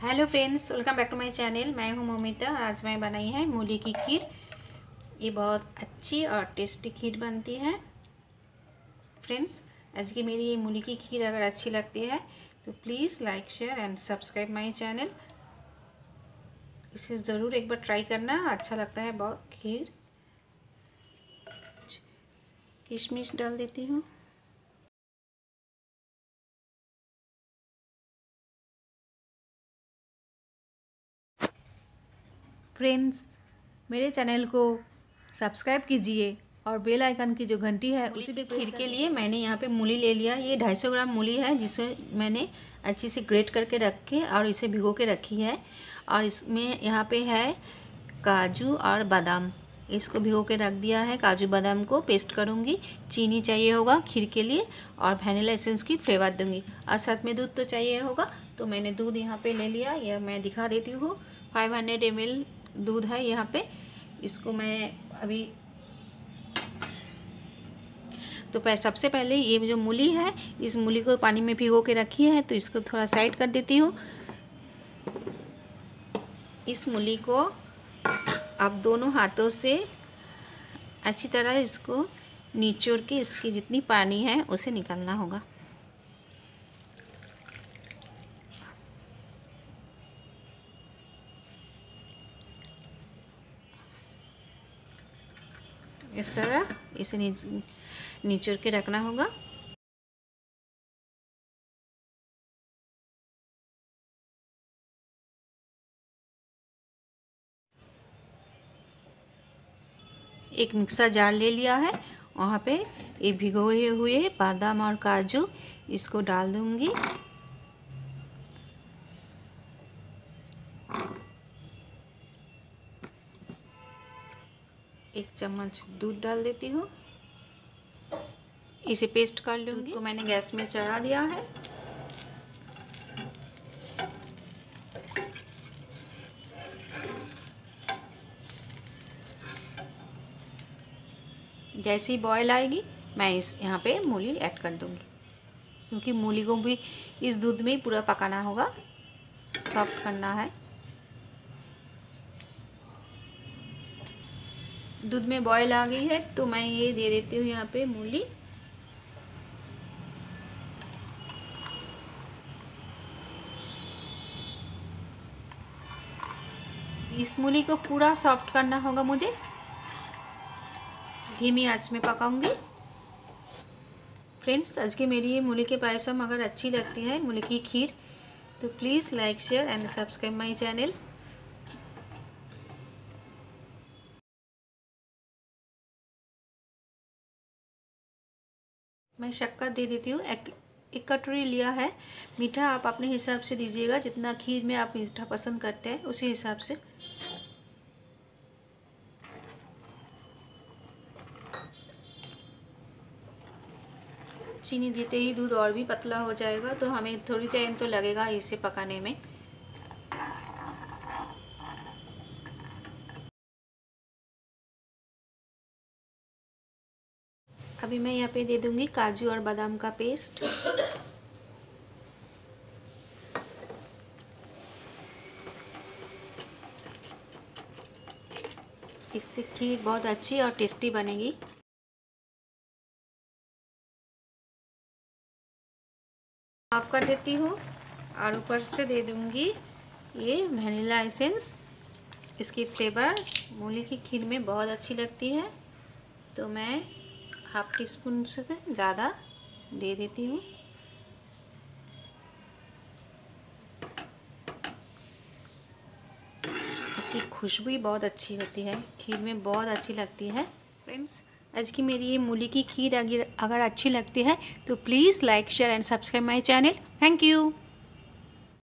Hello friends, welcome back to my channel. मैं हूं मोमिता और आज मैं बनाई है मूली की खीर। ये बहुत अच्छी और टेस्टी खीर बनती है। फ्रेंड्स, आज की मेरी ये मूली की खीर अगर अच्छी लगती है तो please like share and subscribe my channel. इसे ज़रूर एक बार ट्राई करना, अच्छा लगता है बहुत खीर। किशमिश डाल देती हूँ। फ्रेंड्स, मेरे चैनल को सब्सक्राइब कीजिए और बेल आइकन की जो घंटी है उसी पे खीर के लिए मैंने यहाँ पे मूली ले लिया। ये 250 ग्राम मूली है जिसे मैंने अच्छी से ग्रेट करके रख के और इसे भिगो के रखी है। और इसमें यहाँ पे है काजू और बादाम, इसको भिगो के रख दिया है। काजू बादाम को पेस्ट करूँगी। चीनी चाहिए होगा खीर के लिए और वैनिला एसेंस की फ्लेवर दूँगी। और साथ में दूध तो चाहिए होगा, तो मैंने दूध यहाँ पे ले लिया। यह मैं दिखा देती हूँ। 500 ml दूध है यहाँ पे। इसको मैं अभी तो सबसे पहले ये जो मूली है, इस मूली को पानी में भिगो के रखी है, तो इसको थोड़ा साइड कर देती हूँ। इस मूली को आप दोनों हाथों से अच्छी तरह इसको निचोड़ के इसकी जितनी पानी है उसे निकालना होगा। इस तरह इसे निचोड़ के रखना होगा। एक मिक्सर जार ले लिया है, वहाँ पे ये भिगोए हुए बादाम और काजू इसको डाल दूँगी। एक चम्मच दूध डाल देती हूँ। इसे पेस्ट कर लूँगी। दूध को मैंने गैस में चढ़ा दिया है। जैसे ही बॉयल आएगी मैं यहाँ पे मूली ऐड कर दूँगी, क्योंकि मूली को भी इस दूध में ही पूरा पकाना होगा, सॉफ्ट करना है। दूध में बॉयल आ गई है तो मैं ये दे देती हूँ यहाँ पे मूली। इस मूली को पूरा सॉफ्ट करना होगा मुझे। धीमी आंच में पकाऊंगी। फ्रेंड्स, आज की मेरी ये मूली के पायसम अगर अच्छी लगती है, मूली की खीर, तो please like share and subscribe my channel. मैं शक्कर दे देती हूँ। एक कटोरी लिया है। मीठा आप अपने हिसाब से दीजिएगा, जितना खीर में आप मीठा पसंद करते हैं उसी हिसाब से। चीनी देते ही दूध और भी पतला हो जाएगा, तो हमें थोड़ी टाइम तो लगेगा इसे पकाने में। अभी मैं यहाँ पे दे दूँगी काजू और बादाम का पेस्ट। इससे खीर बहुत अच्छी और टेस्टी बनेगी। ऑफ कर देती हूँ और ऊपर से दे दूँगी ये वैनिला एसेंस। इसकी फ्लेवर मूली की खीर में बहुत अच्छी लगती है, तो मैं हाफ टी स्पून से ज़्यादा दे देती हूँ। इसकी खुशबू ही बहुत अच्छी होती है, खीर में बहुत अच्छी लगती है। फ्रेंड्स, आज की मेरी ये मूली की खीर अगर अच्छी लगती है तो please like share and subscribe my channel. Thank you.